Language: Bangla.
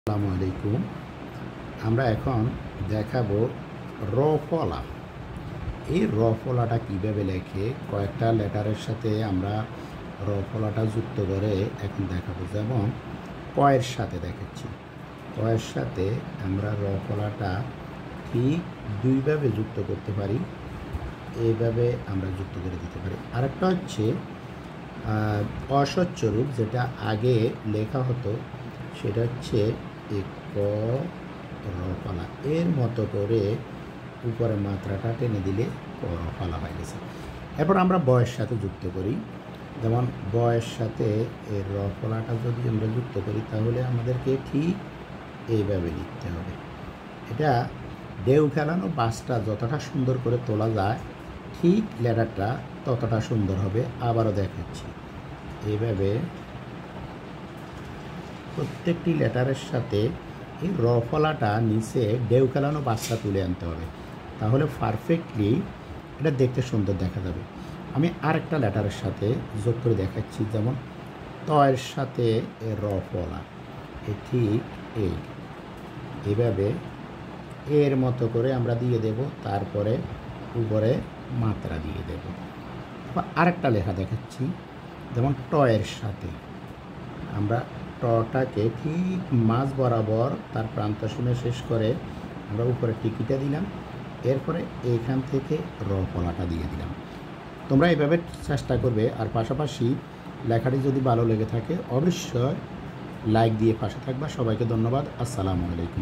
আসসালামু আলাইকুম। আমরা এখন দেখাবো র ফলা। এই র ফলাটা কীভাবে লেখে, কয়েকটা লেটারের সাথে আমরা র ফলাটা যুক্ত করে এখন দেখাবো। যেমন কয়ের সাথে দেখাচ্ছি, কয়ের সাথে আমরা র ফলাটা ঠিক দুইভাবে যুক্ত করতে পারি, এইভাবে আমরা যুক্ত করে দিতে পারি। আরেকটা হচ্ছে অস্বচ্ছ রূপ, যেটা আগে লেখা হতো, সেটা হচ্ছে ক র ফলা। এর মতো করে উপরে মাত্রাটা টেনে দিলে ক র ফলা হয়ে গেছে। এরপর আমরা বয়ের সাথে যুক্ত করি। যেমন বয়ের সাথে এই র ফলাটা যদি আমরা যুক্ত করি, তাহলে আমাদেরকে ঠিক এইভাবে লিখতে হবে। এটা ঢেউ খেলানো বাসটা যতটা সুন্দর করে তোলা যায়, ঠিক লেটারটা ততটা সুন্দর হবে। আবারও দেখাচ্ছি, এইভাবে প্রত্যেকটি লেটারের সাথে এই র ফলাটা নিচে ঢেউ খেলানো বাসটা তুলে আনতে হবে, তাহলে পারফেক্টলি এটা দেখতে সুন্দর দেখা যাবে। আমি আরেকটা লেটারের সাথে যোগ করে দেখাচ্ছি। যেমন তয়ের সাথে র ফলা, ঠিক এইভাবে এর মতো করে আমরা দিয়ে দেব, তারপরে উপরে মাত্রা দিয়ে দেব। আরেকটা লেখা দেখাচ্ছি। যেমন টয়ের সাথে আমরা টটাকে ঠিক মাঝ বরাবর তার প্রান্ত সীমা শেষ করে আমরা উপরে টিকিটা দিলাম, এরপরে এইখান থেকে র ফলাটা দিয়ে দিলাম। তোমরা এইভাবে চেষ্টা করবে। আর পাশাপাশি লেখাটি যদি ভালো লেগে থাকে অবশ্যই লাইক দিয়ে পাশে থাকবা। সবাইকে ধন্যবাদ। আসসালামু আলাইকুম।